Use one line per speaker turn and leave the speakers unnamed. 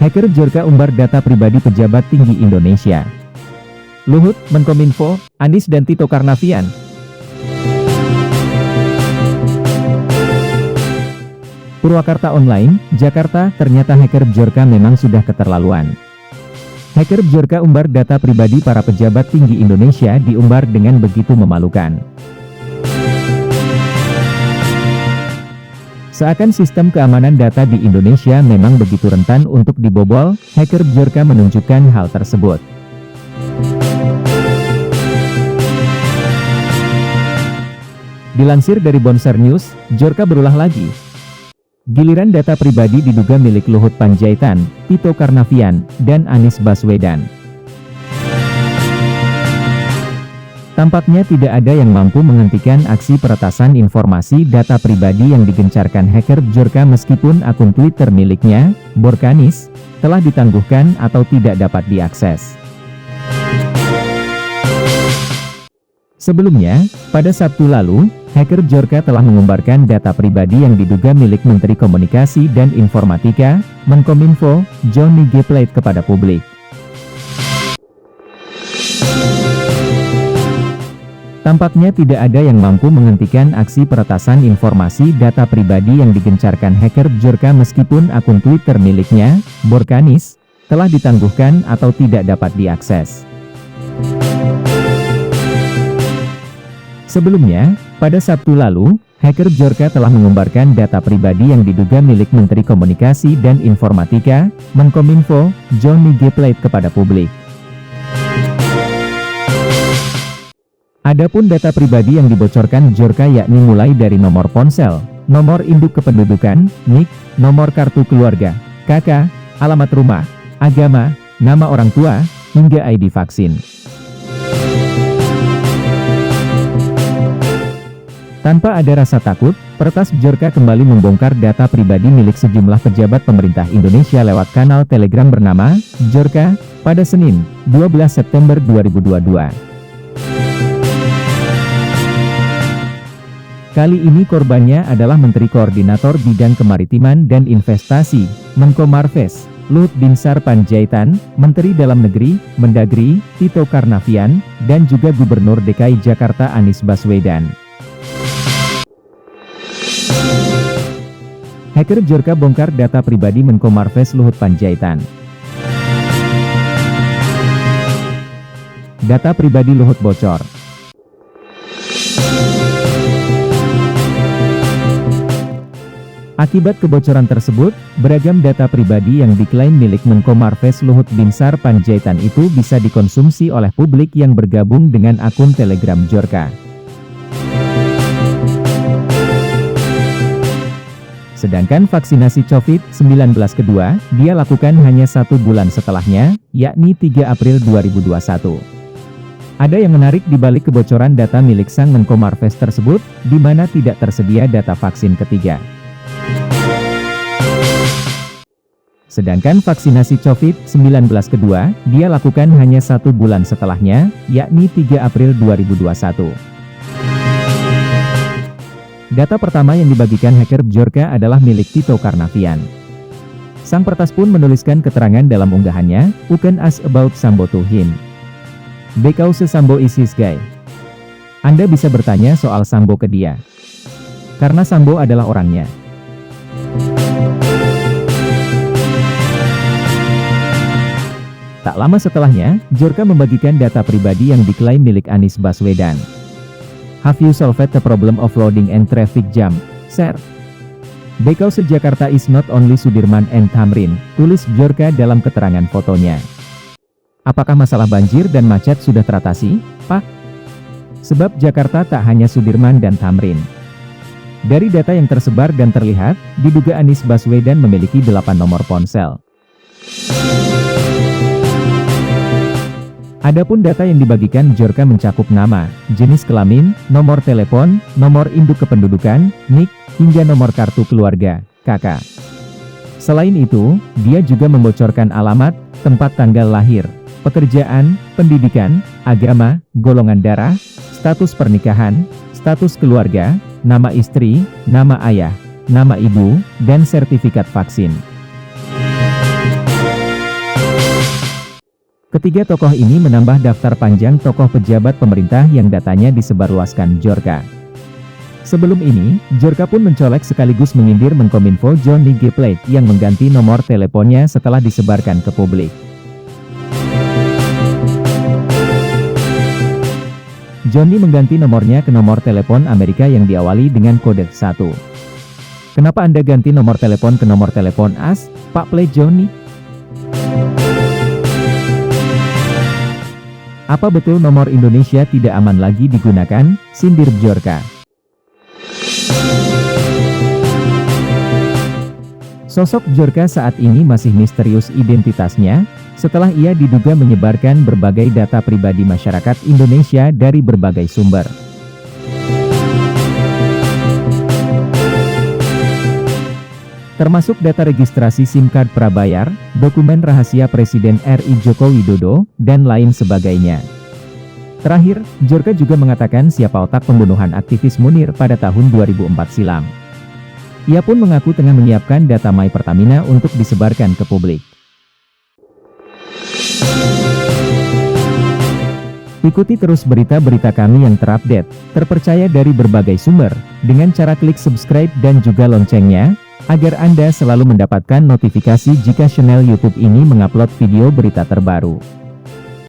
Hacker Bjorka umbar data pribadi pejabat tinggi Indonesia. Luhut, Menkominfo, Anies dan Tito Karnavian. Purwakarta Online, Jakarta, ternyata hacker Bjorka memang sudah keterlaluan. Hacker Bjorka umbar data pribadi para pejabat tinggi Indonesia diumbar dengan begitu memalukan. Seakan sistem keamanan data di Indonesia memang begitu rentan untuk dibobol, hacker Bjorka menunjukkan hal tersebut. Dilansir dari Bonser News, Bjorka berulah lagi. Giliran data pribadi diduga milik Luhut Panjaitan, Tito Karnavian, dan Anies Baswedan. Tampaknya tidak ada yang mampu menghentikan aksi peretasan informasi data pribadi yang digencarkan hacker Bjorka meskipun akun Twitter miliknya, Borkanis, telah ditangguhkan atau tidak dapat diakses. Sebelumnya, pada Sabtu lalu, hacker Bjorka telah mengumbarkan data pribadi yang diduga milik Menteri Komunikasi dan Informatika, Menkominfo, Johnny G. Plate kepada publik. Tampaknya tidak ada yang mampu menghentikan aksi peretasan informasi data pribadi yang digencarkan hacker Bjorka meskipun akun Twitter miliknya, Borkanis, telah ditangguhkan atau tidak dapat diakses. Sebelumnya, pada Sabtu lalu, hacker Bjorka telah mengumbarkan data pribadi yang diduga milik Menteri Komunikasi dan Informatika, Menkominfo, Johnny G. Plate kepada publik. Adapun data pribadi yang dibocorkan Bjorka yakni mulai dari nomor ponsel, nomor induk kependudukan, NIK, nomor kartu keluarga, KK, alamat rumah, agama, nama orang tua, hingga ID vaksin. Tanpa ada rasa takut, peretas Bjorka kembali membongkar data pribadi milik sejumlah pejabat pemerintah Indonesia lewat kanal Telegram bernama Bjorka pada Senin, 12 September 2022. Kali ini korbannya adalah Menteri Koordinator Bidang Kemaritiman dan Investasi, Menko Marves, Luhut Binsar Panjaitan, Menteri Dalam Negeri, Mendagri, Tito Karnavian, dan juga Gubernur DKI Jakarta Anies Baswedan. Hacker Bjorka bongkar data pribadi Menko Marves Luhut Panjaitan. Data pribadi Luhut bocor. Akibat kebocoran tersebut, beragam data pribadi yang diklaim milik Menko Marves Luhut Binsar Panjaitan itu bisa dikonsumsi oleh publik yang bergabung dengan akun Telegram Bjorka. Sedangkan vaksinasi COVID-19 kedua, dia lakukan hanya 1 bulan setelahnya, yakni 3 April 2021. Ada yang menarik di balik kebocoran data milik sang Menko Marves tersebut, di mana tidak tersedia data vaksin ketiga. Sedangkan vaksinasi COVID-19 kedua, dia lakukan hanya 1 bulan setelahnya, yakni 3 April 2021. Data pertama yang dibagikan hacker Bjorka adalah milik Tito Karnavian. Sang peretas pun menuliskan keterangan dalam unggahannya, "Who can ask about Sambo to him? Because Sambo is his guy." Anda bisa bertanya soal Sambo ke dia. Karena Sambo adalah orangnya. Tak lama setelahnya, Bjorka membagikan data pribadi yang diklaim milik Anies Baswedan. "Have you solved the problem of loading and traffic jam, sir? Because Jakarta is not only Sudirman and Tamrin," tulis Bjorka dalam keterangan fotonya. Apakah masalah banjir dan macet sudah teratasi, Pak? Sebab Jakarta tak hanya Sudirman dan Tamrin. Dari data yang tersebar dan terlihat, diduga Anies Baswedan memiliki 8 nomor ponsel. Adapun data yang dibagikan Bjorka mencakup nama, jenis kelamin, nomor telepon, nomor induk kependudukan, NIK, hingga nomor kartu keluarga, KK. Selain itu, dia juga membocorkan alamat, tempat tanggal lahir, pekerjaan, pendidikan, agama, golongan darah, status pernikahan, status keluarga, nama istri, nama ayah, nama ibu, dan sertifikat vaksin. Ketiga tokoh ini menambah daftar panjang tokoh pejabat pemerintah yang datanya disebarluaskan Djorka. Sebelum ini, Djorka pun mencolek sekaligus menyindir Menkominfo Johnny G. Plate yang mengganti nomor teleponnya setelah disebarkan ke publik. Johnny mengganti nomornya ke nomor telepon Amerika yang diawali dengan kode 1. Kenapa Anda ganti nomor telepon ke nomor telepon AS, Pak Plate Johnny? Apa betul nomor Indonesia tidak aman lagi digunakan? Sindir Djorka. Sosok Djorka saat ini masih misterius identitasnya, setelah ia diduga menyebarkan berbagai data pribadi masyarakat Indonesia dari berbagai sumber. Termasuk data registrasi SIM card prabayar, dokumen rahasia Presiden RI Joko Widodo, dan lain sebagainya. Terakhir, Djorka juga mengatakan siapa otak pembunuhan aktivis Munir pada tahun 2004 silam. Ia pun mengaku tengah menyiapkan data My Pertamina untuk disebarkan ke publik. Ikuti terus berita-berita kami yang terupdate, terpercaya dari berbagai sumber, dengan cara klik subscribe dan juga loncengnya, agar Anda selalu mendapatkan notifikasi jika channel YouTube ini mengupload video berita terbaru.